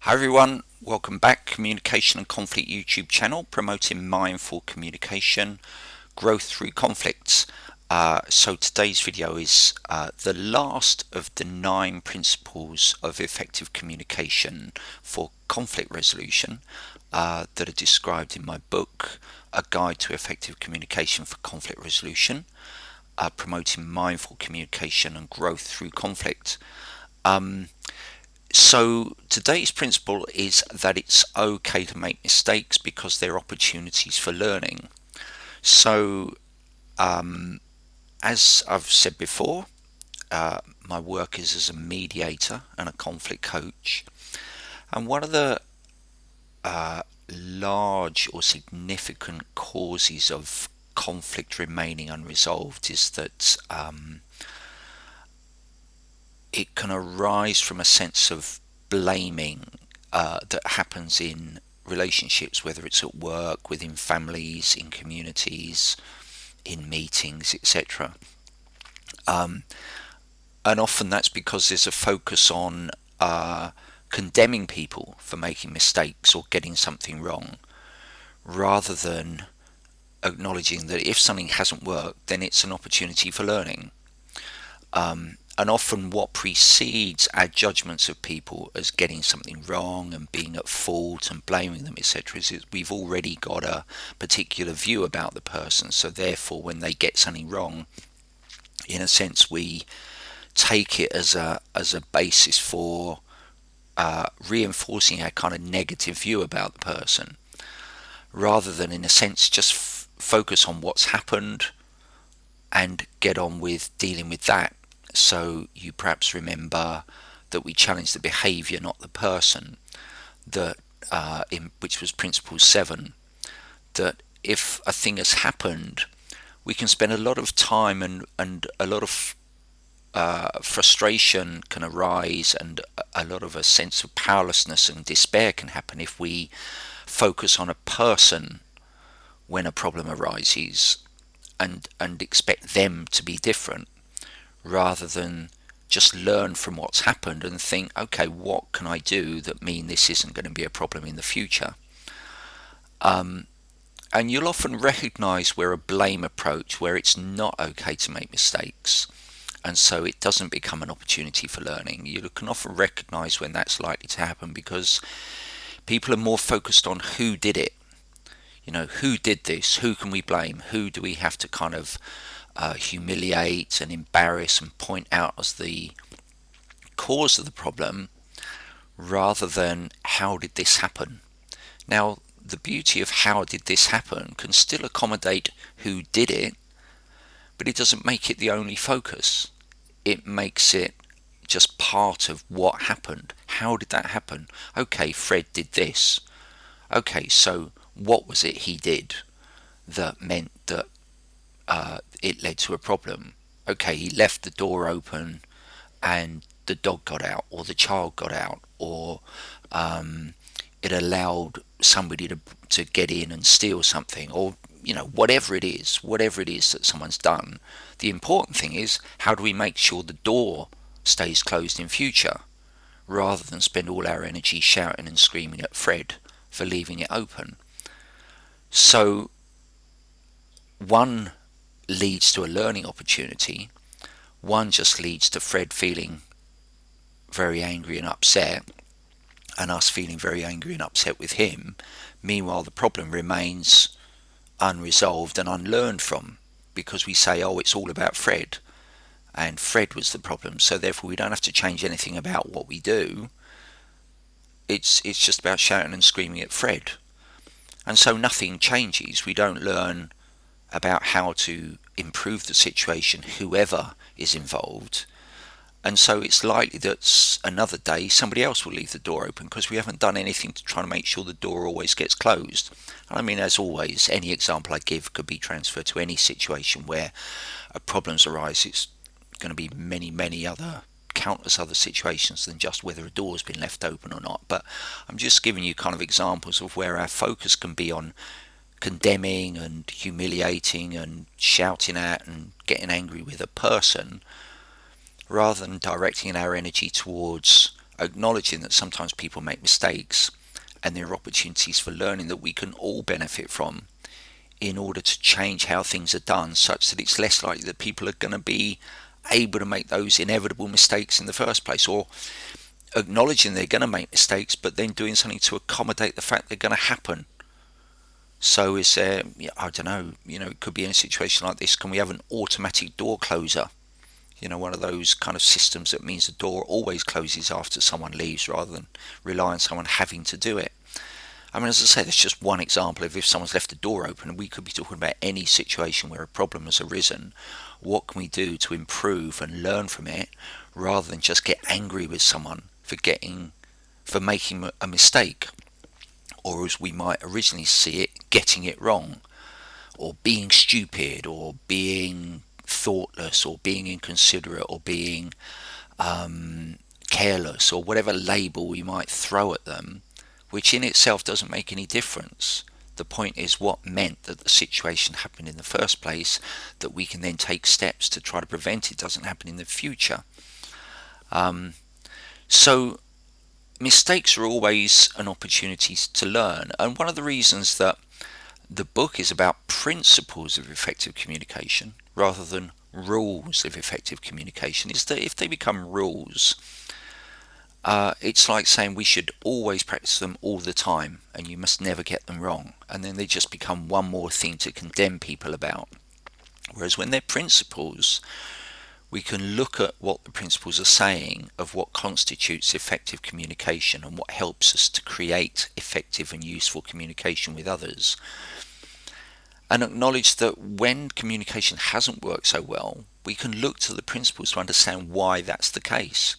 Hi everyone, welcome back. Communication and Conflict YouTube channel promoting mindful communication, growth through conflicts. So today's video is the last of the 9 principles of effective communication for conflict resolution that are described in my book, A Guide to Effective Communication for Conflict Resolution, promoting mindful communication and growth through conflict. So today's principle is that it's okay to make mistakes because they're opportunities for learning. So, as I've said before, my work is as a mediator and a conflict coach. And one of the large or significant causes of conflict remaining unresolved is that it can arise from a sense of blaming that happens in relationships, whether it's at work, within families, in communities, in meetings, etc. And often that's because there's a focus on condemning people for making mistakes or getting something wrong, rather than acknowledging that if something hasn't worked, then it's an opportunity for learning. And often what precedes our judgments of people as getting something wrong and being at fault and blaming them, etc., is we've already got a particular view about the person. So therefore, when they get something wrong, in a sense, we take it as a basis for reinforcing our kind of negative view about the person, rather than, in a sense, just focus on what's happened and get on with dealing with that. So you perhaps remember that we challenged the behaviour, not the person. That which was Principle 7. That if a thing has happened, we can spend a lot of time and a lot of frustration can arise, and a lot of a sense of powerlessness and despair can happen if we focus on a person when a problem arises and expect them to be different, rather than just learn from what's happened and think, okay, what can I do that mean this isn't going to be a problem in the future? And you'll often recognize where a blame approach, where it's not okay to make mistakes, and so it doesn't become an opportunity for learning. You can often recognize when that's likely to happen because people are more focused on who did it. Who did this? Who can we blame? Who do we have to kind of humiliate and embarrass and point out as the cause of the problem, rather than how did this happen? Now, the beauty of how did this happen can still accommodate who did it, but it doesn't make it the only focus. It makes it just part of what happened. How did that happen? Okay, Fred did this. Okay, so what was it he did that meant that it led to a problem? Okay, he left the door open and the dog got out, or the child got out, or it allowed somebody to get in and steal something, or whatever it is that someone's done. The important thing is, how do we make sure the door stays closed in future, rather than spend all our energy shouting and screaming at Fred for leaving it open. So one leads to a learning opportunity, one just leads to Fred feeling very angry and upset, and us feeling very angry and upset with him. Meanwhile, the problem remains unresolved and unlearned from, because we say, oh, it's all about Fred, and Fred was the problem, so therefore we don't have to change anything about what we do. It's just about shouting and screaming at Fred. And so nothing changes. We don't learn about how to improve the situation, whoever is involved. And so it's likely that another day somebody else will leave the door open, because we haven't done anything to try to make sure the door always gets closed. I mean, as always, any example I give could be transferred to any situation where problems arise. It's going to be many other countless other situations than just whether a door's been left open or not. But I'm just giving you kind of examples of where our focus can be on condemning and humiliating and shouting at and getting angry with a person, rather than directing our energy towards acknowledging that sometimes people make mistakes and there are opportunities for learning that we can all benefit from in order to change how things are done, such that it's less likely that people are going to be able to make those inevitable mistakes in the first place, or acknowledging they're going to make mistakes but then doing something to accommodate the fact they're going to happen. So is there, I don't know, it could be in a situation like this, can we have an automatic door closer? One of those kind of systems that means the door always closes after someone leaves rather than rely on someone having to do it. I mean, as I say, that's just one example of if someone's left the door open, and we could be talking about any situation where a problem has arisen. What can we do to improve and learn from it rather than just get angry with someone for making a mistake, or as we might originally see it, getting it wrong, or being stupid, or being thoughtless, or being inconsiderate, or being careless, or whatever label we might throw at them, which in itself doesn't make any difference. The point is what meant that the situation happened in the first place, that we can then take steps to try to prevent it doesn't happen in the future. So mistakes are always an opportunity to learn, and one of the reasons that the book is about principles of effective communication rather than rules of effective communication is that if they become rules, it's like saying we should always practice them all the time and you must never get them wrong, and then they just become one more thing to condemn people about. Whereas when they're principles, we can look at what the principles are saying of what constitutes effective communication and what helps us to create effective and useful communication with others, and acknowledge that when communication hasn't worked so well, we can look to the principles to understand why that's the case.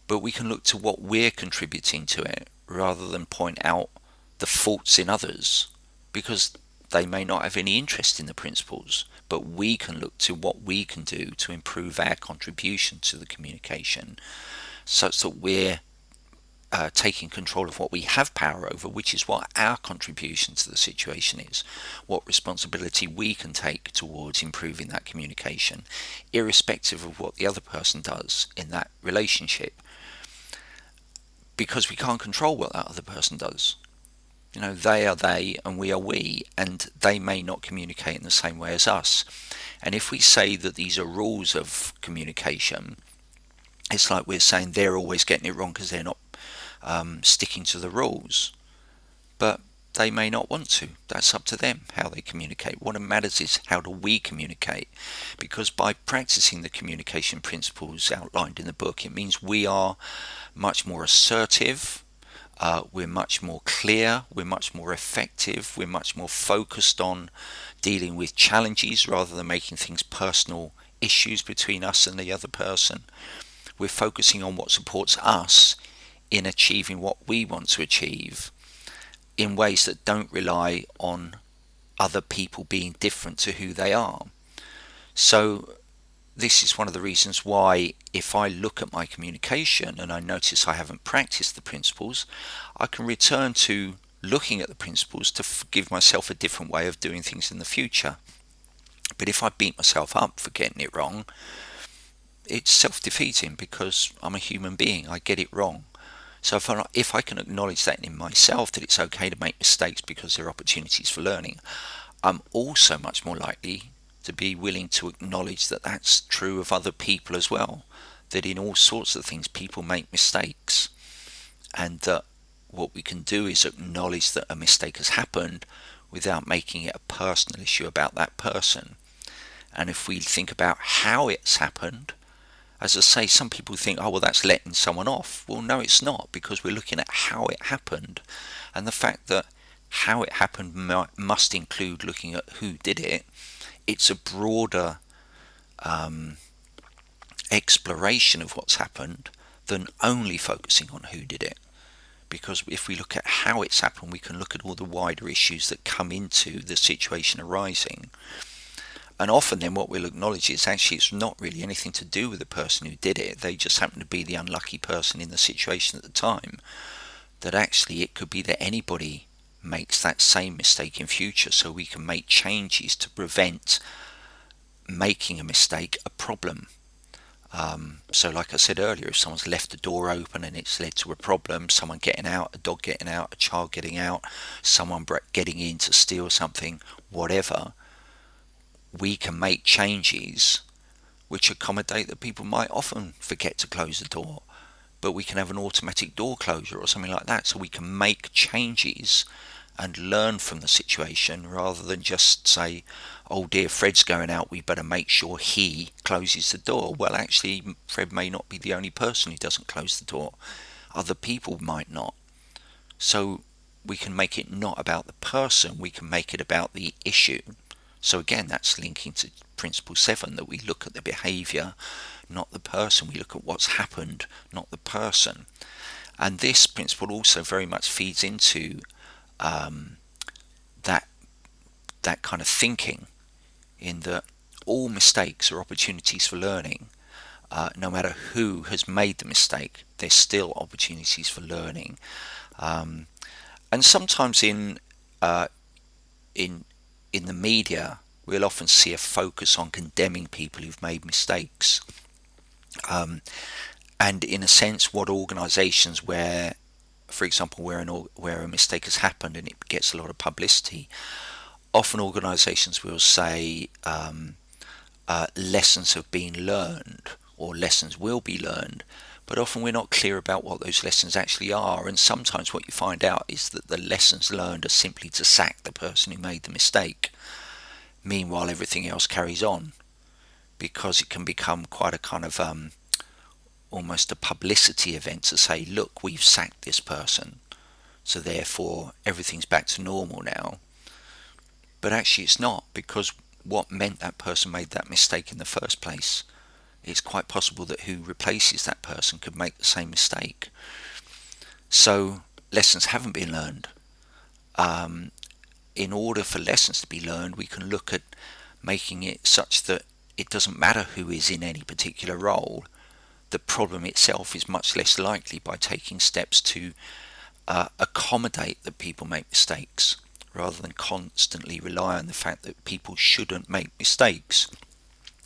But we can look to what we're contributing to it rather than point out the faults in others, because they may not have any interest in the principles, but we can look to what we can do to improve our contribution to the communication, such that we're taking control of what we have power over, which is what our contribution to the situation is, what responsibility we can take towards improving that communication, irrespective of what the other person does in that relationship, because we can't control what that other person does. They are they and we are we, and they may not communicate in the same way as us. And if we say that these are rules of communication, it's like we're saying they're always getting it wrong because they're not sticking to the rules. But they may not want to. That's up to them how they communicate. What matters is how do we communicate, because by practicing the communication principles outlined in the book, it means we are much more assertive, we're much more clear, we're much more effective, we're much more focused on dealing with challenges rather than making things personal issues between us and the other person. We're focusing on what supports us in achieving what we want to achieve in ways that don't rely on other people being different to who they are. So this is one of the reasons why, if I look at my communication and I notice I haven't practiced the principles, I can return to looking at the principles to give myself a different way of doing things in the future. But if I beat myself up for getting it wrong, it's self-defeating, because I'm a human being, I get it wrong. So if I can acknowledge that in myself, that it's okay to make mistakes because they're opportunities for learning, I'm also much more likely to be willing to acknowledge that that's true of other people as well, that in all sorts of things people make mistakes, and that what we can do is acknowledge that a mistake has happened without making it a personal issue about that person. And if we think about how it's happened, as I say, some people think, oh, well, that's letting someone off. Well, no, it's not, because we're looking at how it happened, and the fact that how it happened must include looking at who did it. It's a broader exploration of what's happened than only focusing on who did it. Because if we look at how it's happened, we can look at all the wider issues that come into the situation arising. And often then what we'll acknowledge is actually it's not really anything to do with the person who did it. They just happen to be the unlucky person in the situation at the time. That actually it could be that anybody makes that same mistake in future, so we can make changes to prevent making a mistake a problem. So like I said earlier, if someone's left the door open and it's led to a problem, someone getting out, a dog getting out, a child getting out, someone getting in to steal something, whatever, we can make changes which accommodate that people might often forget to close the door. But we can have an automatic door closure or something like that, so we can make changes and learn from the situation rather than just say, oh dear, Fred's going out, we better make sure he closes the door. Well, actually, Fred may not be the only person who doesn't close the door. Other people might not. So we can make it not about the person, we can make it about the issue. So again, that's linking to principle 7, that we look at the behaviour, not the person. We look at what's happened, not the person. And this principle also very much feeds into that that kind of thinking, in that all mistakes are opportunities for learning. No matter who has made the mistake, there's still opportunities for learning. And sometimes in in the media, we'll often see a focus on condemning people who've made mistakes. And in a sense, what organisations where, for example, where a mistake has happened and it gets a lot of publicity, often organisations will say lessons have been learned or lessons will be learned, but often we're not clear about what those lessons actually are. And sometimes what you find out is that the lessons learned are simply to sack the person who made the mistake. Meanwhile, everything else carries on, because it can become quite a kind of almost a publicity event to say, look, we've sacked this person, so therefore everything's back to normal now. But actually it's not, because what meant that person made that mistake in the first place? It's quite possible that who replaces that person could make the same mistake. So lessons haven't been learned. In order for lessons to be learned, we can look at making it such that it doesn't matter who is in any particular role. The problem itself is much less likely by taking steps to accommodate that people make mistakes, rather than constantly rely on the fact that people shouldn't make mistakes,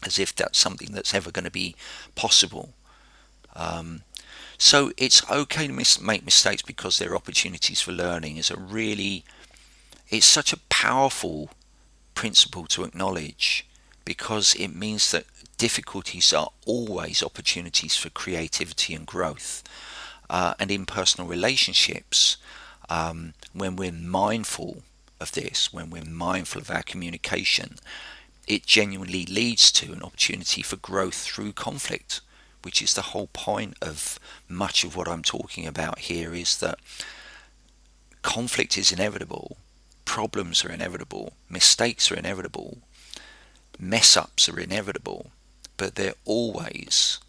as if that's something that's ever going to be possible. So it's okay to make mistakes because they're opportunities for learning. It's such a powerful principle to acknowledge, because it means that difficulties are always opportunities for creativity and growth. And in personal relationships, when we're mindful of this, when we're mindful of our communication, it genuinely leads to an opportunity for growth through conflict, which is the whole point of much of what I'm talking about here, is that conflict is inevitable, problems are inevitable, mistakes are inevitable, mess-ups are inevitable, but they're always,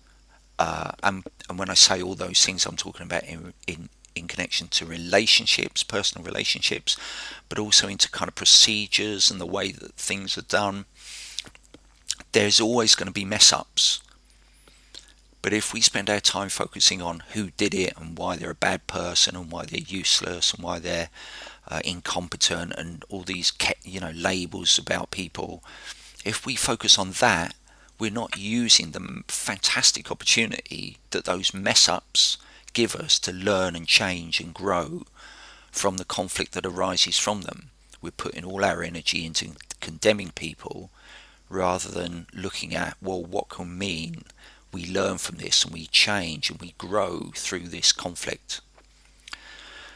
and when I say all those things, I'm talking about in connection to relationships, personal relationships, but also into kind of procedures and the way that things are done. There's always going to be mess-ups. But if we spend our time focusing on who did it and why they're a bad person and why they're useless and why they're incompetent and all these labels about people, if we focus on that, we're not using the fantastic opportunity that those mess-ups give us to learn and change and grow from the conflict that arises from them. We're putting all our energy into condemning people rather than looking at, well, what can mean we learn from this and we change and we grow through this conflict.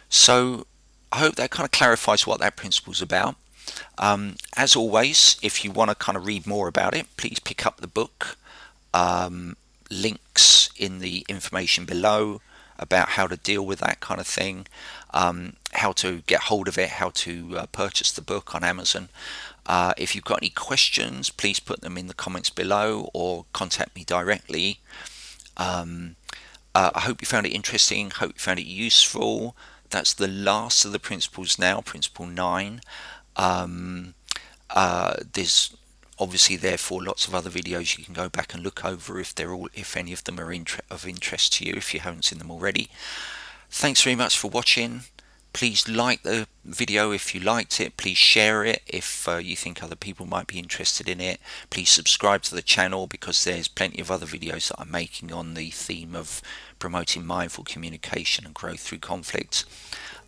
So I hope that kind of clarifies what that principle is about. As always, if you want to kind of read more about it, please pick up the book. Links in the information below about how to deal with that kind of thing, how to get hold of it, how to purchase the book on Amazon. If you've got any questions, please put them in the comments below or contact me directly. I hope you found it interesting, hope you found it useful. That's the last of the principles now, principle 9. There's obviously therefore lots of other videos you can go back and look over if any of them are of interest to you, if you haven't seen them already. Thanks very much for watching. Please like the video if you liked it. Please share it if you think other people might be interested in it. Please subscribe to the channel, because there's plenty of other videos that I'm making on the theme of promoting mindful communication and growth through conflict.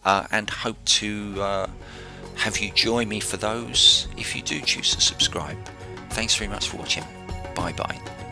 And hope to have you join me for those if you do choose to subscribe. Thanks very much for watching. Bye bye.